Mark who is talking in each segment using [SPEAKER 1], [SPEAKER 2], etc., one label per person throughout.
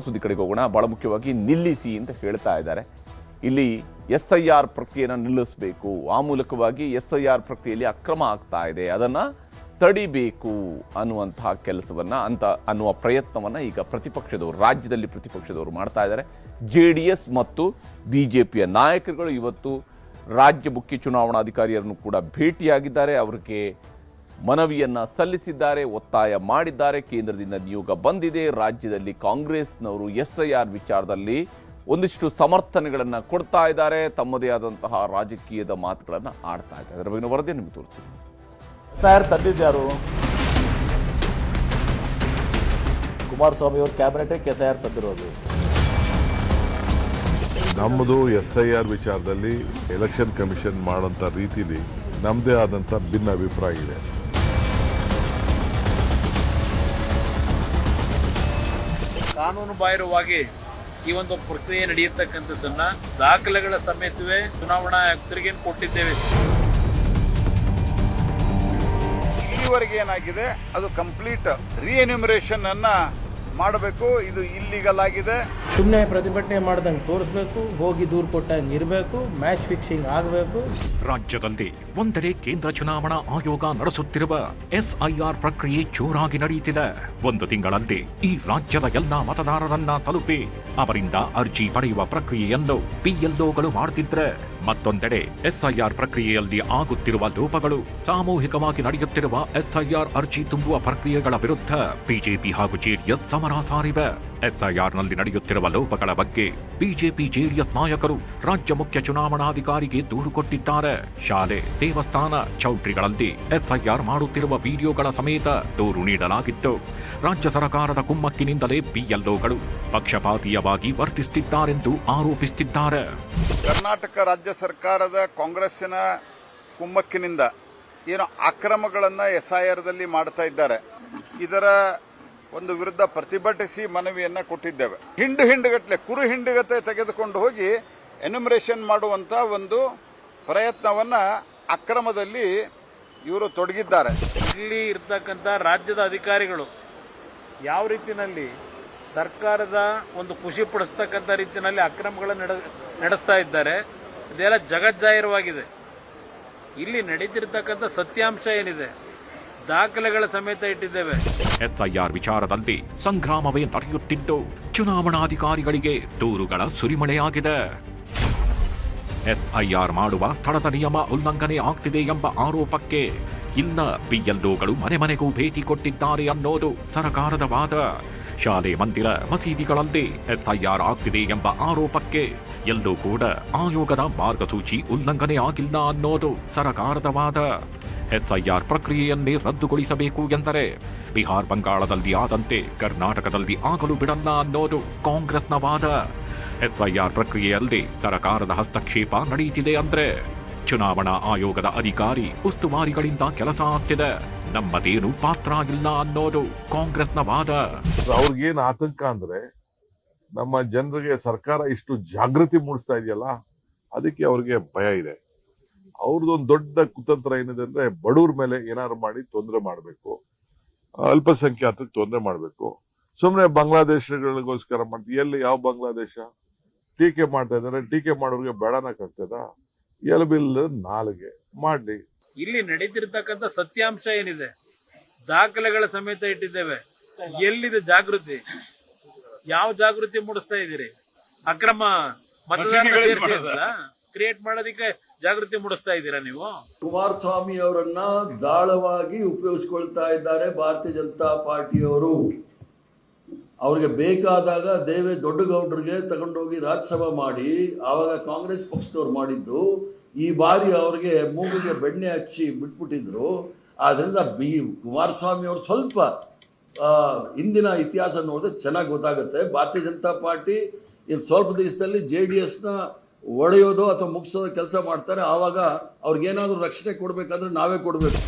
[SPEAKER 1] ಸುದ್ದಿ ಕಡೆಗೆ ಹೋಗೋಣ. ಬಹಳ ಮುಖ್ಯವಾಗಿ ನಿಲ್ಲಿಸಿ ಅಂತ ಹೇಳ್ತಾ ಇದ್ದಾರೆ. ಇಲ್ಲಿ SIR ಪ್ರಕ್ರಿಯೆಯನ್ನು ನಿಲ್ಲಿಸಬೇಕು, ಆ ಮೂಲಕವಾಗಿ SIR ಪ್ರಕ್ರಿಯೆಯಲ್ಲಿ ಅಕ್ರಮ ಆಗ್ತಾ ಇದೆ, ಅದನ್ನು ತಡಿಬೇಕು ಅನ್ನುವಂತಹ ಕೆಲಸವನ್ನು ಅನ್ನುವ ಪ್ರಯತ್ನವನ್ನು ಈಗ ರಾಜ್ಯದಲ್ಲಿ ಪ್ರತಿಪಕ್ಷದವರು ಮಾಡ್ತಾ ಇದ್ದಾರೆ. JDS ಮತ್ತು BJPಯ ನಾಯಕರುಗಳು ಇವತ್ತು ರಾಜ್ಯ ಮುಖ್ಯ ಚುನಾವಣಾಧಿಕಾರಿಯನ್ನು ಕೂಡ ಭೇಟಿಯಾಗಿದ್ದಾರೆ. ಅವರಿಗೆ ಮನವಿಯನ್ನು ಸಲ್ಲಿಸಿದ್ದಾರೆ, ಒತ್ತಾಯ ಮಾಡಿದ್ದಾರೆ. ಕೇಂದ್ರದಿಂದ ನಿಯೋಗ ಬಂದಿದೆ. ರಾಜ್ಯದಲ್ಲಿ ಕಾಂಗ್ರೆಸ್ನವರು SIR ವಿಚಾರದಲ್ಲಿ ಒಂದಿಷ್ಟು ಸಮರ್ಥನೆಗಳನ್ನು ಕೊಡ್ತಾ ಇದ್ದಾರೆ, ತಮ್ಮದೇ ಆದಂತಹ ರಾಜಕೀಯದ ಮಾತುಗಳನ್ನು ಆಡ್ತಾ ಇದ್ದಾರೆ. ಅದರ ಬಗ್ಗೆ ವರದಿ ನಿಮಗೆ ತೋರಿಸ್ತೀನಿ.
[SPEAKER 2] SIR ತಂದಿದ್ಯಾರು? ಕುಮಾರಸ್ವಾಮಿ ಅವ್ರ ಕ್ಯಾಬಿನೆಟ್ SIR ತಂದಿರೋದು.
[SPEAKER 3] ನಮ್ಮದು SIR ವಿಚಾರದಲ್ಲಿ ಎಲೆಕ್ಷನ್ ಕಮಿಷನ್ ಮಾಡೋಂಥ ರೀತಿಲಿ ನಮ್ಮದೇ ಆದಂಥ ಭಿನ್ನ ಅಭಿಪ್ರಾಯ ಇದೆ.
[SPEAKER 4] ಕಾನೂನು ಬಾಹಿರವಾಗಿ ಈ ಒಂದು ಪ್ರಕ್ರಿಯೆ ನಡೆಯತಕ್ಕಂಥದ್ದನ್ನ ದಾಖಲೆಗಳ ಸಮೇತವೇ ಚುನಾವಣಾ ಆಯುಕ್ತರಿಗೆ ಕೊಟ್ಟಿದ್ದೇವೆ.
[SPEAKER 5] ಇಲ್ಲಿವರೆಗೆ ಏನಾಗಿದೆ ಅದು ಕಂಪ್ಲೀಟ್ ರೀಎನ್ಯುಮರೇಷನ್ ಅನ್ನ ಮಾಡಬೇಕು. ಇದು ಇಲ್ಲಿಗಲ್ ಆಗಿದೆ.
[SPEAKER 6] ಸುಮ್ಮನೆ ಪ್ರತಿಭಟನೆ ಮಾಡ್ದಂಗೆ ತೋರಿಸ್ಬೇಕು, ಹೋಗಿ ದೂರು ಕೊಟ್ಟಂಗೆ ಇರಬೇಕು, ಮ್ಯಾಚ್ ಫಿಕ್ಸಿಂಗ್ ಆಗಬೇಕು.
[SPEAKER 7] ರಾಜ್ಯದಲ್ಲಿ ಒಂದೆಡೆ ಕೇಂದ್ರ ಚುನಾವಣಾ ಆಯೋಗ ನಡೆಸುತ್ತಿರುವ SIR ಪ್ರಕ್ರಿಯೆ ಜೋರಾಗಿ ನಡೆಯುತ್ತಿದೆ. ಒಂದು ತಿಂಗಳಲ್ಲಿ ಈ ರಾಜ್ಯದ ಎಲ್ಲಾ ಮತದಾರರನ್ನ ತಲುಪಿ ಅವರಿಂದ ಅರ್ಜಿ ಪಡೆಯುವ ಪ್ರಕ್ರಿಯೆಯನ್ನು PLOಗಳು ಮಾಡುತ್ತಿದ್ರೆ, ಮತ್ತೊಂದೆಡೆ SIR ಪ್ರಕ್ರಿಯೆಯಲ್ಲಿ ಆಗುತ್ತಿರುವ ಲೋಪಗಳು, ಸಾಮೂಹಿಕವಾಗಿ ನಡೆಯುತ್ತಿರುವ SIR ಅರ್ಜಿ ತುಂಬುವ ಪ್ರಕ್ರಿಯೆಗಳ ವಿರುದ್ಧ ಬಿಜೆಪಿ ಹಾಗೂ JDS ಸಮರ ಸಾರಿವೆ. SIRನಲ್ಲಿ ನಡೆಯುತ್ತಿರುವ ಲೋಪಗಳ ಬಗ್ಗೆ ಬಿಜೆಪಿ JDS ನಾಯಕರು ರಾಜ್ಯ ಮುಖ್ಯ ಚುನಾವಣಾಧಿಕಾರಿಗೆ ದೂರು ಕೊಟ್ಟಿದ್ದಾರೆ. ಶಾಲೆ, ದೇವಸ್ಥಾನ, ಚೌಟ್ರಿಗಳಲ್ಲಿ SIR ಮಾಡುತ್ತಿರುವ ವಿಡಿಯೋಗಳ ಸಮೇತ ದೂರು ನೀಡಲಾಗಿತ್ತು. ರಾಜ್ಯ ಸರ್ಕಾರದ ಕುಮ್ಮಕ್ಕಿನಿಂದಲೇ PLOಗಳು ಪಕ್ಷಪಾತೀಯವಾಗಿ ವರ್ತಿಸುತ್ತಿದ್ದಾರೆಂದು ಆರೋಪಿಸುತ್ತಿದ್ದಾರೆ.
[SPEAKER 5] ಕರ್ನಾಟಕ ರಾಜ್ಯ ಸರ್ಕಾರದ ಕಾಂಗ್ರೆಸ್ಸಿನ ಕುಮ್ಮಕ್ಕಿನಿಂದ ಏನೋ ಅಕ್ರಮಗಳನ್ನು SIRದಲ್ಲಿ ಮಾಡ್ತಾ ಇದ್ದಾರೆ. ಇದರ ಒಂದು ವಿರುದ್ಧ ಪ್ರತಿಭಟಿಸಿ ಮನವಿಯನ್ನ ಕೊಟ್ಟಿದ್ದೇವೆ. ಹಿಂಡುಗಟ್ಟಲೆ ಕುರು ಹಿಂಡುಗತೆ ತೆಗೆದುಕೊಂಡು ಹೋಗಿ ಎನ್ಯುಮರೇಷನ್ ಮಾಡುವಂತ ಒಂದು ಪ್ರಯತ್ನವನ್ನ ಅಕ್ರಮದಲ್ಲಿ ಇವರು ತೊಡಗಿದ್ದಾರೆ.
[SPEAKER 4] ಇಲ್ಲಿ ಇರ್ತಕ್ಕಂಥ ರಾಜ್ಯದ ಅಧಿಕಾರಿಗಳು ಯಾವ ರೀತಿಯಲ್ಲಿ ಸರ್ಕಾರದ ಒಂದು ಖುಷಿ ಪಡಿಸ್ತಕ್ಕಂಥ ರೀತಿಯಲ್ಲಿ ಅಕ್ರಮಗಳನ್ನು ನಡೆಸ್ತಾ ಇದ್ದಾರೆ, ಇದೆಲ್ಲ ಜಗಜ್ಜಾಹಿರವಾಗಿದೆ. ಇಲ್ಲಿ ನಡೀತಿರ್ತಕ್ಕಂಥ ಸತ್ಯಾಂಶ ಏನಿದೆ, ದಾಖಲೆಗಳ ಸಮೇತ ಇಟ್ಟಿದ್ದೇವೆ.
[SPEAKER 7] SIR ವಿಚಾರದಲ್ಲಿ ಸಂಗ್ರಾಮವೇ ನಡೆಯುತ್ತಿದ್ದು, ಚುನಾವಣಾಧಿಕಾರಿಗಳಿಗೆ ದೂರುಗಳ ಸುರಿಮಳೆಯಾಗಿದೆ. SIR ಮಾಡುವ ಸ್ಥಳದ ನಿಯಮ ಉಲ್ಲಂಘನೆ ಆಗ್ತಿದೆ ಎಂಬ ಆರೋಪಕ್ಕೆ ಇನ್ನ PLOಗಳು ಮನೆಗೂ ಭೇಟಿ ಕೊಟ್ಟಿದ್ದಾರೆ ಅನ್ನೋದು ಸರ್ಕಾರದ ವಾದ. ಶಾಲೆ, ಮಂದಿರ, ಮಸೀದಿಗಳಲ್ಲಿ SIR ಆಗ್ತಿದೆ ಎಂಬ ಆರೋಪಕ್ಕೆ ಎಲ್ಲೂ ಕೂಡ ಆಯೋಗದ ಮಾರ್ಗಸೂಚಿ ಉಲ್ಲಂಘನೆ ಆಗಿಲ್ಲ ಅನ್ನೋದು ಸರ್ಕಾರದ ವಾದ. SIR ಪ್ರಕ್ರಿಯೆಯನ್ನೇ ರದ್ದುಗೊಳಿಸಬೇಕು ಎಂದರೆ ಬಿಹಾರ, ಬಂಗಾಳದಲ್ಲಿ ಆದಂತೆ ಕರ್ನಾಟಕದಲ್ಲಿ ಆಗಲು ಬಿಡಲ್ಲ ಅನ್ನೋದು ಕಾಂಗ್ರೆಸ್ನ ವಾದ. SIR ಪ್ರಕ್ರಿಯೆಯಲ್ಲಿ ಸರ್ಕಾರದ ಹಸ್ತಕ್ಷೇಪ ನಡೆಯುತ್ತಿದೆ ಅಂದ್ರೆ ಚುನಾವಣಾ ಆಯೋಗದ ಅಧಿಕಾರಿ ಉಸ್ತುವಾರಿಗಳಿಂದ ಕೆಲಸ ಆಗ್ತಿದೆ, ನಮ್ಮದೇನು ಪಾತ್ರ ಇಲ್ಲ ಅನ್ನೋದು ಕಾಂಗ್ರೆಸ್ನ ವಾದ.
[SPEAKER 3] ಅವ್ರಿಗೇನು ಆತಂಕ ಅಂದ್ರೆ ನಮ್ಮ ಜನರಿಗೆ ಸರ್ಕಾರ ಇಷ್ಟು ಜಾಗೃತಿ ಮೂಡಿಸ್ತಾ ಇದೆಯಲ್ಲ, ಅದಕ್ಕೆ ಅವ್ರಿಗೆ ಭಯ ಇದೆ. ಅವ್ರದ್ದೊಂದು ದೊಡ್ಡ ಕುತಂತ್ರ ಏನಿದೆ ಅಂದ್ರೆ ಬಡವ್ರ ಮೇಲೆ ಏನಾದ್ರು ಮಾಡಿ ತೊಂದರೆ ಮಾಡಬೇಕು, ಅಲ್ಪಸಂಖ್ಯಾತಕ್ಕೆ ತೊಂದರೆ ಮಾಡಬೇಕು. ಸುಮ್ಮನೆ ಬಾಂಗ್ಲಾದೇಶಗಳಿಗೋಸ್ಕರ ಮಾಡ್ತೀವಿ. ಎಲ್ಲಿ ಯಾವ ಬಾಂಗ್ಲಾದೇಶ ಟೀಕೆ ಮಾಡ್ತಾ ಇದ್ದಾರೆ? ಟೀಕೆ ಮಾಡೋರಿಗೆ ಬೇಡನಕ್ಕಾಗ್ತದ? ಎಲಬಿಲ್ಲ ನಾಲಿಗೆ ಮಾಡ್ಲಿ.
[SPEAKER 4] ಇಲ್ಲಿ ನಡೀತಿರ್ತಕ್ಕಂಥ ಸತ್ಯಾಂಶ ಏನಿದೆ, ದಾಖಲೆಗಳ ಸಮೇತ ಇಟ್ಟಿದ್ದೇವೆ. ಎಲ್ಲಿದೆ ಜಾಗೃತಿ? ಯಾವ ಜಾಗೃತಿ ಮೂಡಿಸ್ತಾ ಇದ್ದೀರಿ? ಅಕ್ರಮ ಮತದಾರ ಕ್ರಿಯೇಟ್ ಮಾಡೋದಕ್ಕೆ ಜಾಗೃತಿ ಮೂಡಿಸ್ತಾ ಇದ್ದೀರಾ ನೀವು?
[SPEAKER 8] ಕುಮಾರಸ್ವಾಮಿ ಅವರನ್ನ ದಾಳವಾಗಿ ಉಪಯೋಗಿಸಿಕೊಳ್ತಾ ಇದ್ದಾರೆ ಭಾರತೀಯ ಜನತಾ ಪಾರ್ಟಿಯವರು. ಅವ್ರಿಗೆ ಬೇಕಾದಾಗ ದೊಡ್ಡಗೌಡರಿಗೆ ತಗೊಂಡೋಗಿ ರಾಜ್ಯಸಭಾ ಮಾಡಿ ಆವಾಗ ಕಾಂಗ್ರೆಸ್ ಪಕ್ಷದವ್ರು ಮಾಡಿದ್ದು. ಈ ಬಾರಿ ಅವ್ರಿಗೆ ಮೂಗಿಗೆ ಬೆಣ್ಣೆ ಹಚ್ಚಿ ಬಿಟ್ಬಿಟ್ಟಿದ್ರು. ಆದ್ರಿಂದ ಕುಮಾರಸ್ವಾಮಿ ಅವರು ಸ್ವಲ್ಪ ಹಿಂದಿನ ಇತಿಹಾಸ ನೋಡಿದ್ರೆ ಚೆನ್ನಾಗಿ ಗೊತ್ತಾಗುತ್ತೆ. ಭಾರತೀಯ ಜನತಾ ಪಾರ್ಟಿ ಇನ್ನು ಸ್ವಲ್ಪ ದಿವಸದಲ್ಲಿ JDSನ ಒಡೆಯೋದು ಅಥವಾ ಮುಗಿಸೋದು ಕೆಲಸ ಮಾಡ್ತಾರೆ. ಆವಾಗ ಅವ್ರಿಗೇನಾದ್ರೂ ರಕ್ಷಣೆ ಕೊಡಬೇಕಾದ್ರೆ ನಾವೇ ಕೊಡಬೇಕು.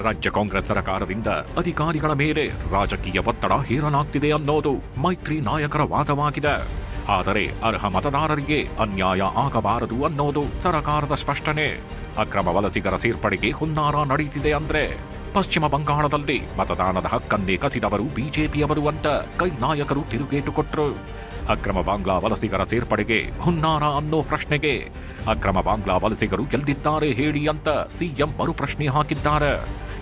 [SPEAKER 7] ರಾಜ್ಯ ಕಾಂಗ್ರೆಸ್ ಸರ್ಕಾರದಿಂದ ಅಧಿಕಾರಿಗಳ ಮೇಲೆ ರಾಜಕೀಯ ಒತ್ತಡ ಹೇರಲಾಗ್ತಿದೆ ಅನ್ನೋದು ಮೈತ್ರಿ ನಾಯಕರ ವಾದವಾಗಿದೆ. ಆದರೆ ಅರ್ಹ ಮತದಾರರಿಗೆ ಅನ್ಯಾಯ ಆಗಬಾರದು ಅನ್ನೋದು ಸರ್ಕಾರದ ಸ್ಪಷ್ಟನೆ. ಅಕ್ರಮ ವಲಸಿಗರ ಸೇರ್ಪಡೆಗೆ ಹುನ್ನಾರ ನಡೆಯುತ್ತಿದೆ ಅಂದ್ರೆ ಪಶ್ಚಿಮ ಬಂಗಾಳದಲ್ಲಿ ಮತದಾನದ ಹಕ್ಕನ್ನೇ ಕಸಿದವರು ಬಿಜೆಪಿಯವರು ಅಂತ ಕೈ ನಾಯಕರು ತಿರುಗೇಟು ಕೊಟ್ಟರು. ಅಕ್ರಮ ಬಾಂಗ್ಲಾ ವಲಸಿಗರ ಸೇರ್ಪಡೆಗೆ ಹುನ್ನಾರ ಅನ್ನೋ ಪ್ರಶ್ನೆಗೆ ಅಕ್ರಮ ಬಾಂಗ್ಲಾ ವಲಸಿಗರು ಗೆದ್ದಿದ್ದಾರೆ ಹೇಳಿ ಅಂತ ಸಿಎಂ ಮರುಪ್ರಶ್ನೆ ಹಾಕಿದ್ದಾರೆ.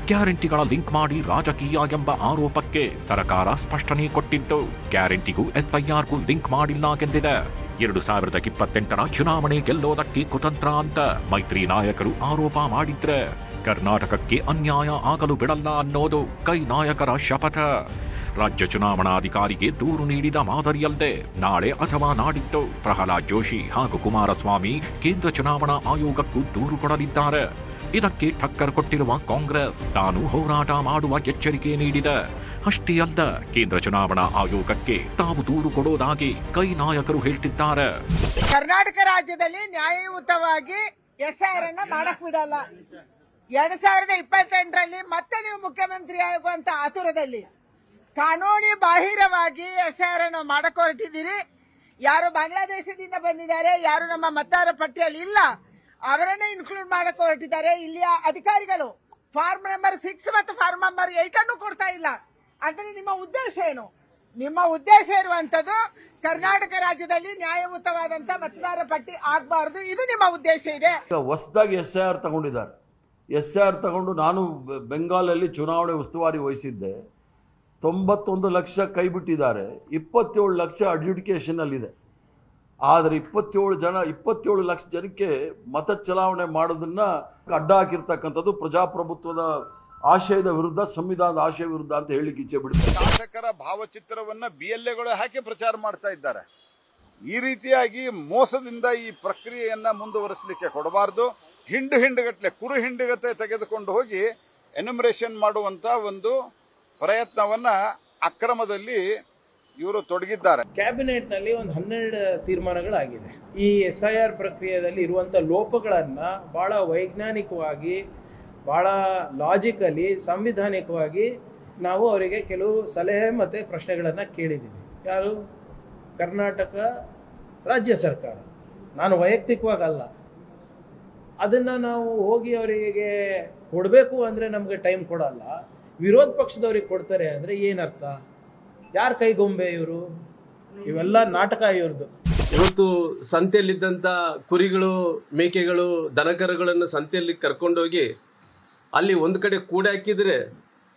[SPEAKER 7] ಗ್ಯಾರಂಟಿಗಳ ಲಿಂಕ್ ಮಾಡಿ ರಾಜಕೀಯ ಎಂಬ ಆರೋಪಕ್ಕೆ ಸರ್ಕಾರ ಸ್ಪಷ್ಟನೆ ಕೊಟ್ಟಿದ್ದು, ಗ್ಯಾರಂಟಿಗೂ ಎಸ್ಐಆರ್ಗೂ ಲಿಂಕ್ ಮಾಡಿಲ್ಲ ಎಂದಿದೆ. 2028ರ ಚುನಾವಣೆ ಗೆಲ್ಲೋದಕ್ಕೆ ಕುತಂತ್ರ ಅಂತ ಮೈತ್ರಿ ನಾಯಕರು ಆರೋಪ ಮಾಡಿದ್ರೆ ಕರ್ನಾಟಕಕ್ಕೆ ಅನ್ಯಾಯ ಆಗಲು ಬಿಡಲ್ಲ ಅನ್ನೋದು ಕೈ ನಾಯಕರ ಶಪಥ. ರಾಜ್ಯ ಚುನಾವಣಾಧಿಕಾರಿಗೆ ದೂರು ನೀಡಿದ ಮಾದರಿಯಲ್ಲದೆ ನಾಳೆ ಅಥವಾ ನಾಡಿದ್ದು ಪ್ರಹ್ಲಾದ್ ಜೋಶಿ ಹಾಗೂ ಕುಮಾರಸ್ವಾಮಿ ಕೇಂದ್ರ ಚುನಾವಣಾ ಆಯೋಗಕ್ಕೂ ದೂರು ಕೊಡಲಿದ್ದಾರೆ. ಇದಕ್ಕೆ ಟಕ್ಕರ್ ಕೊಟ್ಟಿರುವ ಕಾಂಗ್ರೆಸ್ ತಾನು ಹೋರಾಟ ಮಾಡುವ ಎಚ್ಚರಿಕೆ ನೀಡಿದೆ. ಅಷ್ಟೇ ಅಲ್ಲ, ಕೇಂದ್ರ ಚುನಾವಣಾ ಆಯೋಗಕ್ಕೆ ತಾವು ದೂರು ಕೊಡೋದಾಗಿ ಕೈ ನಾಯಕರು ಹೇಳ್ತಿದ್ದಾರೆ.
[SPEAKER 9] ಕರ್ನಾಟಕ ರಾಜ್ಯದಲ್ಲಿ ನ್ಯಾಯಯುತವಾಗಿ ಎಸ್ಐಆರ್ ಅನ್ನ ಮಾಡಕ್ ಬಿಡಲ್ಲ. 2028ರಲ್ಲಿ ಮತ್ತೆ ನೀವು ಮುಖ್ಯಮಂತ್ರಿ ಆಗುವಂತ ಆತುರದಲ್ಲಿ ಕಾನೂನು ಬಾಹಿರವಾಗಿ ಎಸ್ಐಆರ್ ಅನ್ನು ಮಾಡಕ್ ಹೊರಟಿದ್ದೀರಿ. ಯಾರು ಬಾಂಗ್ಲಾದೇಶದಿಂದ ಬಂದಿದ್ದಾರೆ, ಯಾರು ನಮ್ಮ ಮತದಾರ ಪಟ್ಟಿಯಲ್ಲಿ ಇಲ್ಲ, ಅವರನ್ನೇ ಇನ್ಕ್ಲೂಡ್ ಮಾಡಕ್ ಹೊರಟಿದ್ದಾರೆ. ಇಲ್ಲಿಯ ಅಧಿಕಾರಿಗಳು ಫಾರ್ಮ್ ನಂಬರ್ 6 ಮತ್ತು ಫಾರ್ಮ್ ನಂಬರ್ 8 ಅನ್ನು ಕೊಡ್ತಾ ಇಲ್ಲ. ಅಂದ್ರೆ ನಿಮ್ಮ ಉದ್ದೇಶ ಏನು? ನಿಮ್ಮ ಉದ್ದೇಶ ಇರುವಂತದ್ದು ಕರ್ನಾಟಕ ರಾಜ್ಯದಲ್ಲಿ ನ್ಯಾಯಯುತವಾದಂತ ಮತದಾರ ಪಟ್ಟಿ ಆಗಬಾರದು, ಇದು ನಿಮ್ಮ ಉದ್ದೇಶ ಇದೆ.
[SPEAKER 8] ಹೊಸದಾಗಿ SIR ತಗೊಂಡಿದ್ದಾರೆ. SIR ತಗೊಂಡು ನಾನು ಬೆಂಗಾಲಲ್ಲಿ ಚುನಾವಣೆ ಉಸ್ತುವಾರಿ ವಹಿಸಿದ್ದೆ. 91 ಲಕ್ಷ ಕೈ ಬಿಟ್ಟಿದ್ದಾರೆ, 27 ಲಕ್ಷ ಅಡ್ಜುಡಿಕೇಶನ್ ಅಲ್ಲಿದೆ. ಆದರೆ 27 ಲಕ್ಷ ಜನಕ್ಕೆ ಮತ ಚಲಾವಣೆ ಮಾಡೋದನ್ನ ಅಡ್ಡ ಹಾಕಿರ್ತಕ್ಕಂಥದ್ದು ಪ್ರಜಾಪ್ರಭುತ್ವದ ಆಶಯದ ವಿರುದ್ಧ, ಸಂವಿಧಾನದ ಆಶಯ ವಿರುದ್ಧ ಅಂತ ಹೇಳಿಕ್ಕೆ ಇಚ್ಛೆ ಬಿಡುತ್ತೆ.
[SPEAKER 5] ಶಾಸಕರ ಭಾವಚಿತ್ರವನ್ನ BLAಗಳು ಹಾಕಿ ಪ್ರಚಾರ ಮಾಡ್ತಾ ಇದ್ದಾರೆ. ಈ ರೀತಿಯಾಗಿ ಮೋಸದಿಂದ ಈ ಪ್ರಕ್ರಿಯೆಯನ್ನ ಮುಂದುವರಿಸಲಿಕ್ಕೆ ಕೊಡಬಾರದು. ಹಿಂಡುಗಟ್ಟಲೆ ಕುರು ಹಿಂಡುಗತೆ ತೆಗೆದುಕೊಂಡು ಹೋಗಿ ಎನ್ಯುಮರೇಷನ್ ಮಾಡುವಂತ ಒಂದು ಪ್ರಯತ್ನವನ್ನ ಅಕ್ರಮದಲ್ಲಿ ಇವರು ತೊಡಗಿದ್ದಾರೆ.
[SPEAKER 6] ಕ್ಯಾಬಿನೆಟ್ ನಲ್ಲಿ ಒಂದು 12 ತೀರ್ಮಾನಗಳಾಗಿದೆ. ಈ SIR ಪ್ರಕ್ರಿಯೆಯಲ್ಲಿ ಇರುವಂತ ಲೋಪಗಳನ್ನ ಬಹಳ ವೈಜ್ಞಾನಿಕವಾಗಿ, ಬಹಳ ಲಾಜಿಕಲಿ, ಸಂವಿಧಾನಿಕವಾಗಿ ನಾವು ಅವರಿಗೆ ಕೆಲವು ಸಲಹೆ ಮತ್ತೆ ಪ್ರಶ್ನೆಗಳನ್ನ ಕೇಳಿದ್ದೀವಿ. ಯಾರು? ಕರ್ನಾಟಕ ರಾಜ್ಯ ಸರ್ಕಾರ. ನಾನು ವೈಯಕ್ತಿಕವಾಗಲ್ಲ. ಅದನ್ನ ನಾವು ಹೋಗಿ ಅವರಿಗೆ ಕೊಡಬೇಕು ಅಂದ್ರೆ ನಮಗೆ ಟೈಮ್ ಕೊಡಲ್ಲ. ವಿರೋಧ ಪಕ್ಷದವ್ರಿಗೆ ಕೊಡ್ತಾರೆ ಅಂದ್ರೆ ಏನರ್ಥ? ಯಾರ ಕೈಗೊಂಬೆ ಇವರು? ಇವೆಲ್ಲ ನಾಟಕ ಇವ್ರದ್ದು.
[SPEAKER 10] ಇವತ್ತು ಸಂತೆಯಲ್ಲಿದ್ದಂಥ ಕುರಿಗಳು, ಮೇಕೆಗಳು, ದನಕರುಗಳನ್ನು ಸಂತೆಯಲ್ಲಿ ಕರ್ಕೊಂಡೋಗಿ ಅಲ್ಲಿ ಒಂದು ಕಡೆ ಕೂಡಿ ಹಾಕಿದರೆ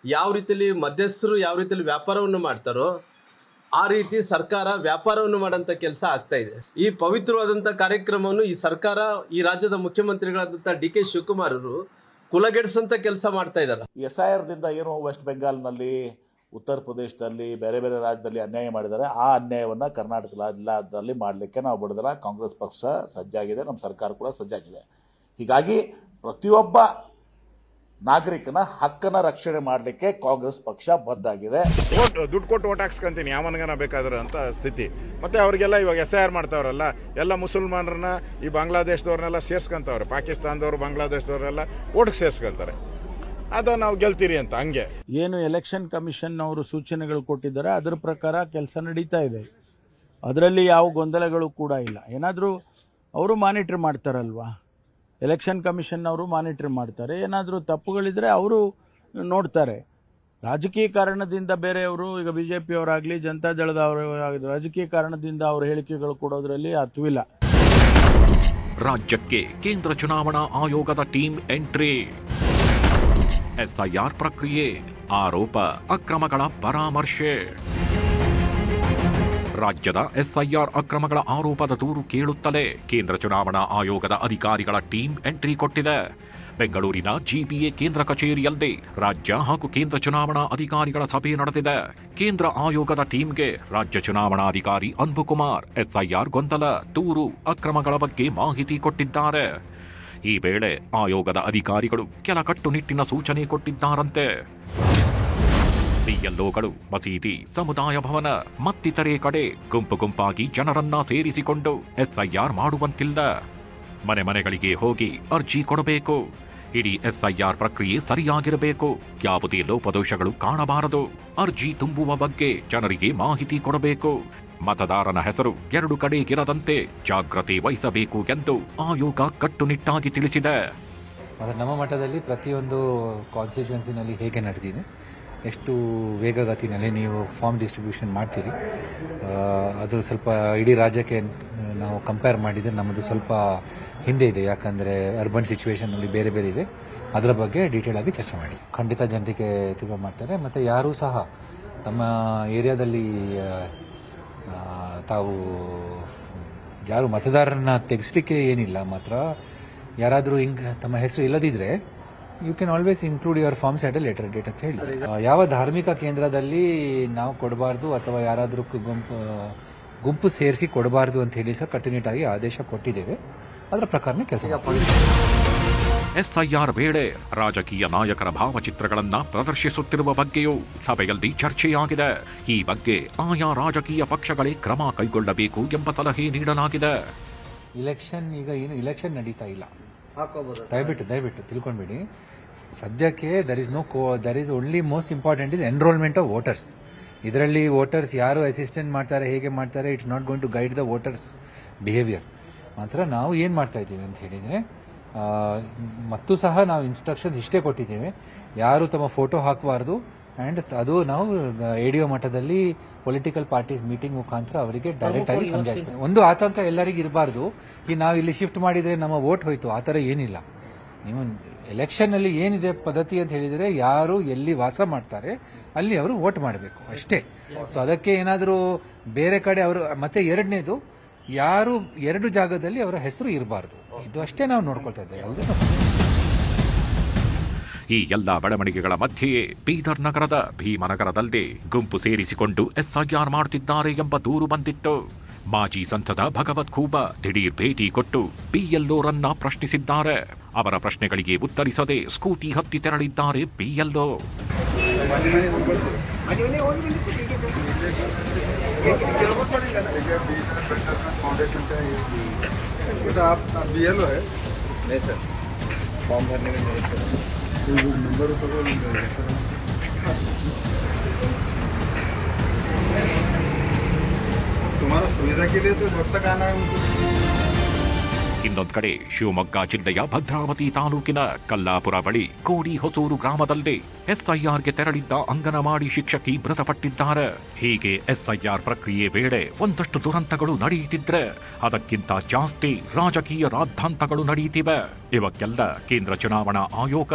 [SPEAKER 10] ಯಾವ ರೀತಿಯಲ್ಲಿ ಮಧ್ಯಸ್ಥರು ಯಾವ ರೀತಿಯಲ್ಲಿ ವ್ಯಾಪಾರವನ್ನು ಮಾಡ್ತಾರೋ ಆ ರೀತಿ ಸರ್ಕಾರ ವ್ಯಾಪಾರವನ್ನು ಮಾಡೋಂಥ ಕೆಲಸ ಆಗ್ತಾ ಇದೆ. ಈ ಪವಿತ್ರವಾದಂಥ ಕಾರ್ಯಕ್ರಮವನ್ನು ಈ ಸರ್ಕಾರ, ಈ ರಾಜ್ಯದ ಮುಖ್ಯಮಂತ್ರಿಗಳಾದಂಥ DK ಶಿವಕುಮಾರ್ ಅವರು ಕುಲಗೆಡಿಸಂತ ಕೆಲಸ ಮಾಡ್ತಾ ಇದ್ದಾರೆ.
[SPEAKER 2] SIR ದಿಂದ ಏನು ವೆಸ್ಟ್ ಬೆಂಗಾಲ್ನಲ್ಲಿ, ಉತ್ತರ ಪ್ರದೇಶದಲ್ಲಿ, ಬೇರೆ ಬೇರೆ ರಾಜ್ಯದಲ್ಲಿ ಅನ್ಯಾಯ ಮಾಡಿದ್ದಾರೆ, ಆ ಅನ್ಯಾಯವನ್ನು ಕರ್ನಾಟಕ ರಾಜ್ಯದಲ್ಲಿ ಮಾಡಲಿಕ್ಕೆ ನಾವು ಬಿಡೋದಿಲ್ಲ. ಕಾಂಗ್ರೆಸ್ ಪಕ್ಷ ಸಜ್ಜಾಗಿದೆ, ನಮ್ಮ ಸರ್ಕಾರ ಕೂಡ ಸಜ್ಜಾಗಿದೆ. ಹೀಗಾಗಿ ಪ್ರತಿಯೊಬ್ಬ ನಾಗರಿಕನ ಹಕ್ಕನ್ನ ರಕ್ಷಣೆ ಮಾಡಲಿಕ್ಕೆ ಕಾಂಗ್ರೆಸ್ ಪಕ್ಷ ಬದ್ಧಾಗಿದೆ.
[SPEAKER 11] ದುಡ್ಡು ಕೊಟ್ಟು ಓಟ್ ಹಾಕ್ಸ್ಕೊಂತೀನಿ ಯಾವನ್ಗನ ಬೇಕಾದ್ರೆ ಅಂತ ಸ್ಥಿತಿ. ಮತ್ತೆ ಅವ್ರಿಗೆಲ್ಲ ಇವಾಗ SIR ಮಾಡ್ತಾವ್ರಲ್ಲ, ಎಲ್ಲ ಮುಸಲ್ಮಾನರನ್ನ, ಈ ಬಾಂಗ್ಲಾದೇಶದವ್ರನ್ನೆಲ್ಲ ಸೇರ್ಸ್ಕೊಂತವ್ರೆ. ಪಾಕಿಸ್ತಾನದವ್ರು, ಬಾಂಗ್ಲಾದೇಶದವ್ರೆಲ್ಲ ಓಟ್ಗೆ ಸೇರ್ಸ್ಕೊಂತಾರೆ. ಅದ ನಾವು ಗೆಲ್ತೀರಿ ಅಂತ. ಹಂಗೆ
[SPEAKER 6] ಏನು ಎಲೆಕ್ಷನ್ ಕಮಿಷನ್ ಅವರು ಸೂಚನೆಗಳು ಕೊಟ್ಟಿದ್ದಾರೆ ಅದರ ಪ್ರಕಾರ ಕೆಲಸ ನಡೀತಾ ಇದೆ. ಅದರಲ್ಲಿ ಯಾವ ಗೊಂದಲಗಳು ಕೂಡ ಇಲ್ಲ. ಏನಾದರೂ ಅವರು ಮಾನಿಟರ್ ಮಾಡ್ತಾರಲ್ವಾ, ಎಲೆಕ್ಷನ್ ಕಮಿಷನ್ ಅವರು ಮಾನಿಟರ್ ಮಾಡ್ತಾರೆ. ಏನಾದರೂ ತಪ್ಪುಗಳಿದ್ರೆ ಅವರು ನೋಡ್ತಾರೆ. ರಾಜಕೀಯ ಕಾರಣದಿಂದ ಬೇರೆಯವರು, ಈಗ BJP ಅವರಾಗಲಿ, ಜನತಾ ದಳದವರು, ರಾಜಕೀಯ ಕಾರಣದಿಂದ ಅವರ ಹೇಳಿಕೆಗಳು ಕೊಡೋದ್ರಲ್ಲಿ ಅರ್ಥವಿಲ್ಲ.
[SPEAKER 7] ರಾಜ್ಯಕ್ಕೆ ಕೇಂದ್ರ ಚುನಾವಣಾ ಆಯೋಗದ ಟೀಮ್ ಎಂಟ್ರಿ. SIR ಪ್ರಕ್ರಿಯೆ, ಆರೋಪ, ಅಕ್ರಮಗಳ ಪರಾಮರ್ಶೆ. ರಾಜ್ಯದ SIR ಅಕ್ರಮಗಳ ಆರೋಪದ ದೂರು ಕೇಳುತ್ತಲೇ ಕೇಂದ್ರ ಚುನಾವಣಾ ಆಯೋಗದ ಅಧಿಕಾರಿಗಳ ಟೀಮ್ ಎಂಟ್ರಿ ಕೊಟ್ಟಿದೆ. ಬೆಂಗಳೂರಿನ GBA ಕೇಂದ್ರ ಕಚೇರಿಯಲ್ಲಿ ರಾಜ್ಯ ಹಾಗೂ ಕೇಂದ್ರ ಚುನಾವಣಾ ಅಧಿಕಾರಿಗಳ ಸಭೆ ನಡೆದಿದೆ. ಕೇಂದ್ರ ಆಯೋಗದ ಟೀಮ್ಗೆ ರಾಜ್ಯ ಚುನಾವಣಾಧಿಕಾರಿ ಅನ್ಬುಕುಮಾರ್ SIR ಗೊಂದಲ, ದೂರು, ಅಕ್ರಮಗಳ ಬಗ್ಗೆ ಮಾಹಿತಿ ಕೊಟ್ಟಿದ್ದಾರೆ. ಈ ವೇಳೆ ಆಯೋಗದ ಅಧಿಕಾರಿಗಳು ಕೆಲ ಕಟ್ಟುನಿಟ್ಟಿನ ಸೂಚನೆ ಕೊಟ್ಟಿದ್ದಾರಂತೆ. BLOಗಳು ಮಸೀದಿ, ಸಮುದಾಯ ಭವನ ಮತ್ತಿತರೆ ಕಡೆ ಗುಂಪಾಗಿ ಜನರನ್ನ ಸೇರಿಸಿಕೊಂಡು SIR ಮಾಡುವಂತಿಲ್ಲ. ಮನೆಗಳಿಗೆ ಹೋಗಿ ಅರ್ಜಿ ಕೊಡಬೇಕು. ಇಡೀ SIR ಪ್ರಕ್ರಿಯೆ ಸರಿಯಾಗಿರಬೇಕು. ಯಾವುದೇ ಲೋಪದೋಷಗಳು ಕಾಣಬಾರದು. ಅರ್ಜಿ ತುಂಬುವ ಬಗ್ಗೆ ಜನರಿಗೆ ಮಾಹಿತಿ ಕೊಡಬೇಕು. ಮತದಾರನ ಹೆಸರು 2 ಕಡೆ ಇರದಂತೆ ಜಾಗ್ರತೆ ವಹಿಸಬೇಕು ಎಂದು ಆಯೋಗ ಕಟ್ಟುನಿಟ್ಟಾಗಿ ತಿಳಿಸಿದೆ.
[SPEAKER 12] ಮತ್ತು ನಮ್ಮ ಮಟ್ಟದಲ್ಲಿ ಪ್ರತಿಯೊಂದು ಕಾನ್ಸ್ಟಿಟ್ಯೂನ್ಸಿನಲ್ಲಿ ಹೇಗೆ ನಡೆದಿದೆ, ಎಷ್ಟು ವೇಗಗತಿನಲ್ಲಿ ನೀವು ಫಾರ್ಮ್ ಡಿಸ್ಟ್ರಿಬ್ಯೂಷನ್ ಮಾಡ್ತೀರಿ, ಅದು ಸ್ವಲ್ಪ ಇಡೀ ರಾಜ್ಯಕ್ಕೆ ನಾವು ಕಂಪೇರ್ ಮಾಡಿದರೆ ನಮ್ಮದು ಸ್ವಲ್ಪ ಹಿಂದೆ ಇದೆ. ಯಾಕಂದರೆ ಅರ್ಬನ್ ಸಿಚುವೇಷನಲ್ಲಿ ಬೇರೆ ಬೇರೆ ಇದೆ. ಅದರ ಬಗ್ಗೆ ಡೀಟೇಲ್ ಆಗಿ ಚರ್ಚೆ ಮಾಡಿ. ಖಂಡಿತ ಜನರಿಗೆ ತಿಳುವಳಿಕೆ ಮಾಡ್ತಾರೆ. ಮತ್ತು ಯಾರೂ ಸಹ ತಮ್ಮ ಏರಿಯಾದಲ್ಲಿ ತಾವು ಯಾರು ಮತದಾರರನ್ನ ತೆಗೆಸಲಿಕ್ಕೆ ಏನಿಲ್ಲ. ಮಾತ್ರ ಯಾರಾದರೂ ಹಿಂಗೆ ತಮ್ಮ ಹೆಸರು ಇಲ್ಲದಿದ್ದರೆ you can always include your forms at a later date ಅಂತ ಹೇಳಿ. ಯಾವ ಧಾರ್ಮಿಕ ಕೇಂದ್ರದಲ್ಲಿ ನಾವು ಕೊಡಬಾರ್ದು ಅಥವಾ ಯಾರಾದರೂ ಗುಂಪು ಸೇರಿಸಿ ಕೊಡಬಾರ್ದು ಅಂತ ಹೇಳಿ ಸಹ ಕಟ್ಟುನಿಟ್ಟಾಗಿ ಆದೇಶ ಕೊಟ್ಟಿದ್ದೇವೆ. ಅದರ ಪ್ರಕಾರನೇ ಕೆಲಸ
[SPEAKER 7] ಎಸ್ಐಆರ್ ವೇಳೆ ರಾಜಕೀಯ ನಾಯಕರ ಭಾವಚಿತ್ರಗಳನ್ನ ಪ್ರದರ್ಶಿಸುತ್ತಿರುವ ಬಗ್ಗೆಯೂ ಸಭೆಯಲ್ಲಿ ಚರ್ಚೆಯಾಗಿದೆ. ಈ ಬಗ್ಗೆ ಆಯಾ ರಾಜಕೀಯ ಪಕ್ಷಗಳೇ ಕ್ರಮ ಕೈಗೊಳ್ಳಬೇಕು ಎಂಬ ಸಲಹೆ ನೀಡಲಾಗಿದೆ.
[SPEAKER 12] ಇಲೆಕ್ಷನ್ ಈಗ ಏನು ಇಲೆಕ್ಷನ್ ನಡೀತಾ ಇಲ್ಲ, ದಯವಿಟ್ಟು ತಿಳ್ಕೊಂಡ್ಬಿಡಿ. ಸದ್ಯಕ್ಕೆ there is only most important is enrolment of voters. ಇದರಲ್ಲಿ ವೋಟರ್ಸ್ ಯಾರು ಅಸಿಸ್ಟೆಂಟ್ ಮಾಡ್ತಾರೆ, ಹೇಗೆ ಮಾಡ್ತಾರೆ, it's not going to guide the voters behaviour. ಮಾತ್ರ ನಾವು ಏನು ಮಾಡ್ತಾ ಇದ್ದೀವಿ ಅಂತ ಹೇಳಿದರೆ, ಮತ್ತು ಸಹ ನಾವು ಇನ್ಸ್ಟ್ರಕ್ಷನ್ಸ್ ಇಷ್ಟೇ ಕೊಟ್ಟಿದ್ದೇವೆ, ಯಾರು ತಮ್ಮ ಫೋಟೋ ಹಾಕಬಾರ್ದು. ಆ್ಯಂಡ್ ಅದು ನಾವು ADO ಮಟ್ಟದಲ್ಲಿ ಪೊಲಿಟಿಕಲ್ ಪಾರ್ಟೀಸ್ ಮೀಟಿಂಗ್ ಮುಖಾಂತರ ಅವರಿಗೆ ಡೈರೆಕ್ಟ್ ಆಗಿ ಸಮಜಾಯಿಸ್ತೀವಿ. ಒಂದು ಆತಂಕ ಎಲ್ಲರಿಗೂ ಇರಬಾರ್ದು, ಈ ನಾವು ಇಲ್ಲಿ ಶಿಫ್ಟ್ ಮಾಡಿದರೆ ನಮ್ಮ ವೋಟ್ ಹೋಯ್ತು, ಆ ಥರ ಏನಿಲ್ಲ. ನೀವು ಎಲೆಕ್ಷನ್ನಲ್ಲಿ ಏನಿದೆ ಪದ್ಧತಿ ಅಂತ ಹೇಳಿದರೆ, ಯಾರು ಎಲ್ಲಿ ವಾಸ ಮಾಡ್ತಾರೆ ಅಲ್ಲಿ ಅವರು ವೋಟ್ ಮಾಡಬೇಕು ಅಷ್ಟೇ. ಸೊ ಅದಕ್ಕೆ ಏನಾದರೂ ಬೇರೆ ಕಡೆ ಅವರು, ಮತ್ತೆ ಎರಡನೇದು ಯಾರು ಎರಡು ಜಾಗದಲ್ಲಿ ಅವರ ಹೆಸರು ಇರಬಾರ್ದು, ಇದು ಅಷ್ಟೇ ನಾವು ನೋಡ್ಕೊಳ್ತಾ ಇದ್ದೇವೆ.
[SPEAKER 7] ಈ ಎಲ್ಲ ಬೆಳವಣಿಗೆಗಳ ಮಧ್ಯೆಯೇ ಬೀದರ್ ನಗರದ ಭೀಮನಗರದಲ್ಲಿ ಗುಂಪು ಸೇರಿಸಿಕೊಂಡು ಎಸ್ಐಆರ್ ಮಾಡುತ್ತಿದ್ದಾರೆ ಎಂಬ ದೂರು ಬಂದಿತ್ತು. ಮಾಜಿ ಸಂಸದ ಭಗವತ್ ಖೂಬಾ ದಿಢೀರ್ ಭೇಟಿ ಕೊಟ್ಟು BLOರನ್ನ ಪ್ರಶ್ನಿಸಿದ್ದಾರೆ. ಅವರ ಪ್ರಶ್ನೆಗಳಿಗೆ ಉತ್ತರಿಸದೆ ಸ್ಕೂಟಿ ಹತ್ತಿ ತೆರಳಿದ್ದಾರೆ BLO. ಇನ್ನೊಂದು ಕಡೆ ಶಿವಮೊಗ್ಗ ಜಿಲ್ಲೆಯ ಭದ್ರಾವತಿ ತಾಲೂಕಿನ ಕಲ್ಲಾಪುರ ಬಳಿ ಕೋಡಿ ಹೊಸೂರು ಗ್ರಾಮದಲ್ಲಿ ಎಸ್ಐಆರ್ಗೆ ತೆರಳಿದ್ದ ಅಂಗನವಾಡಿ ಶಿಕ್ಷಕಿ ಮೃತಪಟ್ಟಿದ್ದಾರೆ. ಹೀಗೆ ಎಸ್ಐಆರ್ ಪ್ರಕ್ರಿಯೆ ವೇಳೆ ಒಂದಷ್ಟು ದುರಂತಗಳು ನಡೆಯುತ್ತಿದ್ರೆ, ಅದಕ್ಕಿಂತ ಜಾಸ್ತಿ ರಾಜಕೀಯ ರಾದ್ಧಾಂತಗಳು ನಡೆಯುತ್ತಿವೆ. ಇವಕ್ಕೆಲ್ಲ ಕೇಂದ್ರ ಚುನಾವಣಾ ಆಯೋಗ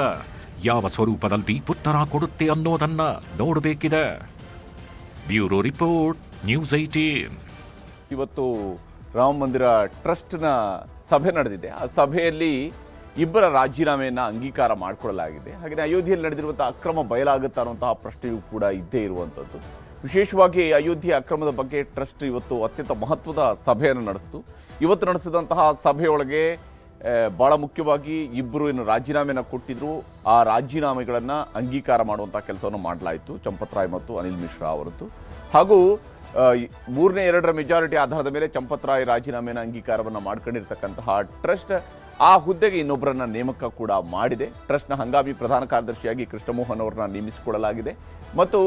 [SPEAKER 7] ಯಾವ ಸ್ವರೂಪದಲ್ಲಿ ಉತ್ತರ ಕೊಡುತ್ತೆ ಅನ್ನೋದನ್ನ ನೋಡಬೇಕಿದೆ. Bureau report, news 18.
[SPEAKER 1] ಇವತ್ತು ರಾಮ ಮಂದಿರ ಟ್ರಸ್ಟ್ನ ಸಭೆ ನಡೆದಿದೆ. ಆ ಸಭೆಯಲ್ಲಿ ಇಬ್ಬರ ರಾಜೀನಾಮೆಯನ್ನು ಅಂಗೀಕಾರ ಮಾಡಿಕೊಳ್ಳಲಾಗಿದೆ. ಹಾಗೆಯೇ ಅಯೋಧ್ಯೆಯಲ್ಲಿ ನಡೆದಿರುವಂತಹ ಅಕ್ರಮ ಬಯಲಾಗುತ್ತಾ ಅನ್ನುವಂತಹ ಪ್ರಶ್ನೆಯೂ ಕೂಡ ಇದ್ದೇ ಇರುವಂಥದ್ದು. ವಿಶೇಷವಾಗಿ ಅಯೋಧ್ಯೆ ಅಕ್ರಮದ ಬಗ್ಗೆ ಟ್ರಸ್ಟ್ ಇವತ್ತು ಅತ್ಯಂತ ಮಹತ್ವದ ಸಭೆಯನ್ನು ನಡೆಸಿತು. ಇವತ್ತು ನಡೆಸಿದಂತಹ ಸಭೆಯೊಳಗೆ ಬಹಳ ಮುಖ್ಯವಾಗಿ ಇಬ್ಬರು ಏನು ರಾಜೀನಾಮೆಯನ್ನು ಕೊಟ್ಟಿದ್ರು, ಆ ರಾಜೀನಾಮೆಗಳನ್ನು ಅಂಗೀಕಾರ ಮಾಡುವಂಥ ಕೆಲಸವನ್ನು ಮಾಡಲಾಯಿತು. ಚಂಪತ್ ರಾಯ್ ಮತ್ತು ಅನಿಲ್ ಮಿಶ್ರಾ ಅವರದ್ದು. ಹಾಗೂ 3/2 ಮೆಜಾರಿಟಿ ಆಧಾರದ ಮೇಲೆ ಚಂಪತ್ ರಾಯ್ ರಾಜೀನಾಮೆಯನ್ನು ಅಂಗೀಕಾರವನ್ನು ಮಾಡ್ಕೊಂಡಿರ್ತಕ್ಕಂತಹ ಟ್ರಸ್ಟ್ ಆ ಹುದ್ದೆಗೆ ಇನ್ನೊಬ್ಬರನ್ನ ನೇಮಕ ಕೂಡ ಮಾಡಿದೆ. ಟ್ರಸ್ಟ್ನ ಹಂಗಾಮಿ ಪ್ರಧಾನ ಕಾರ್ಯದರ್ಶಿಯಾಗಿ ಕೃಷ್ಣಮೋಹನ್ ಅವರನ್ನ ನೇಮಿಸಿಕೊಳ್ಳಲಾಗಿದೆ. ಮತ್ತು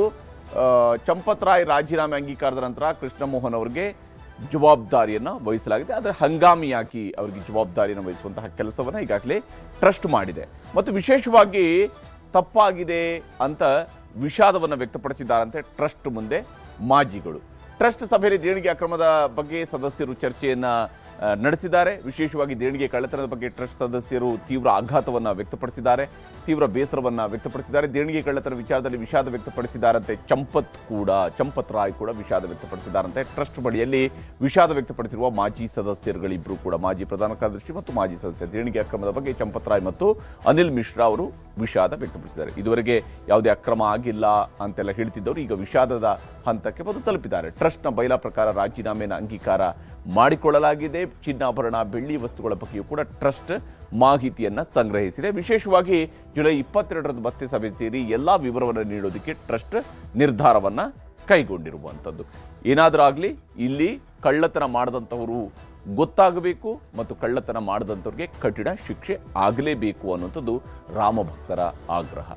[SPEAKER 1] ಚಂಪತ್ ರಾಯ್ ರಾಜೀನಾಮೆ ಅಂಗೀಕಾರದ ನಂತರ ಕೃಷ್ಣಮೋಹನ್ ಅವರಿಗೆ ಜವಾಬ್ದಾರಿಯನ್ನು ವಹಿಸಲಾಗಿದೆ. ಆದರೆ ಹಂಗಾಮಿಯಾಗಿ ಅವರಿಗೆ ಜವಾಬ್ದಾರಿಯನ್ನು ವಹಿಸುವಂತಹ ಕೆಲಸವನ್ನು ಈಗಾಗಲೇ ಟ್ರಸ್ಟ್ ಮಾಡಿದೆ. ಮತ್ತು ವಿಶೇಷವಾಗಿ ತಪ್ಪಾಗಿದೆ ಅಂತ ವಿಷಾದವನ್ನು ವ್ಯಕ್ತಪಡಿಸಿದ್ದಾರಂತೆ ಟ್ರಸ್ಟ್ ಮುಂದೆ ಮಾಜಿಗಳು. ಟ್ರಸ್ಟ್ ಸಭೆಯಲ್ಲಿ ದೇಣಿಗೆ ಅಕ್ರಮದ ಬಗ್ಗೆ ಸದಸ್ಯರು ಚರ್ಚೆಯನ್ನ ನಡೆಸಿದ್ದಾರೆ. ವಿಶೇಷವಾಗಿ ದೇಣಿಗೆ ಕಳ್ಳತನದ ಬಗ್ಗೆ ಟ್ರಸ್ಟ್ ಸದಸ್ಯರು ತೀವ್ರ ಆಘಾತವನ್ನು ವ್ಯಕ್ತಪಡಿಸಿದ್ದಾರೆ, ತೀವ್ರ ಬೇಸರವನ್ನು ವ್ಯಕ್ತಪಡಿಸಿದ್ದಾರೆ. ದೇಣಿಗೆ ಕಳ್ಳತನ ವಿಚಾರದಲ್ಲಿ ವಿಷಾದ ವ್ಯಕ್ತಪಡಿಸಿದ್ದಾರಂತೆ ಚಂಪತ್ ರಾಯ್ ಕೂಡ ವಿಷಾದ ವ್ಯಕ್ತಪಡಿಸಿದ್ದಾರಂತೆ. ಟ್ರಸ್ಟ್ ಬಳಿಯಲ್ಲಿ ವಿಷಾದ ವ್ಯಕ್ತಪಡಿಸಿರುವ ಮಾಜಿ ಸದಸ್ಯರುಗಳಿಬ್ಬರು ಕೂಡ, ಮಾಜಿ ಪ್ರಧಾನ ಕಾರ್ಯದರ್ಶಿ ಮತ್ತು ಮಾಜಿ ಸದಸ್ಯ, ದೇಣಿಗೆ ಅಕ್ರಮದ ಬಗ್ಗೆ ಚಂಪತ್ ರಾಯ್ ಮತ್ತು ಅನಿಲ್ ಮಿಶ್ರಾ ಅವರು ವಿಷಾದ ವ್ಯಕ್ತಪಡಿಸಿದ್ದಾರೆ. ಇದುವರೆಗೆ ಯಾವುದೇ ಅಕ್ರಮ ಆಗಿಲ್ಲ ಅಂತೆಲ್ಲ ಹೇಳ್ತಿದ್ದವರು ಈಗ ವಿಷಾದದ ಹಂತಕ್ಕೆ ಬಂದು ತಲುಪಿದ್ದಾರೆ. ಟ್ರಸ್ಟ್ನ ಬಯಲ ಪ್ರಕಾರ ರಾಜೀನಾಮೆಯನ್ನು ಅಂಗೀಕಾರ ಮಾಡಿಕೊಳ್ಳಲಾಗಿದೆ. ಚಿನ್ನಾಭರಣ, ಬೆಳ್ಳಿ ವಸ್ತುಗಳ ಬಗ್ಗೆಯೂ ಕೂಡ ಟ್ರಸ್ಟ್ ಮಾಹಿತಿಯನ್ನು ಸಂಗ್ರಹಿಸಿದೆ. ವಿಶೇಷವಾಗಿ ಜುಲೈ 22ರಂದು ಮತ್ತೆ ಸಭೆ ಸೇರಿ ಎಲ್ಲ ವಿವರವನ್ನು ನೀಡೋದಕ್ಕೆ ಟ್ರಸ್ಟ್ ನಿರ್ಧಾರವನ್ನು ಕೈಗೊಂಡಿರುವಂಥದ್ದು. ಏನಾದರೂ ಆಗಲಿ, ಇಲ್ಲಿ ಕಳ್ಳತನ ಮಾಡದಂಥವರು ಗೊತ್ತಾಗಬೇಕು ಮತ್ತು ಕಳ್ಳತನ ಮಾಡದಂಥವ್ರಿಗೆ ಕಠಿಣ ಶಿಕ್ಷೆ ಆಗಲೇಬೇಕು ಅನ್ನುವಂಥದ್ದು ರಾಮಭಕ್ತರ ಆಗ್ರಹ.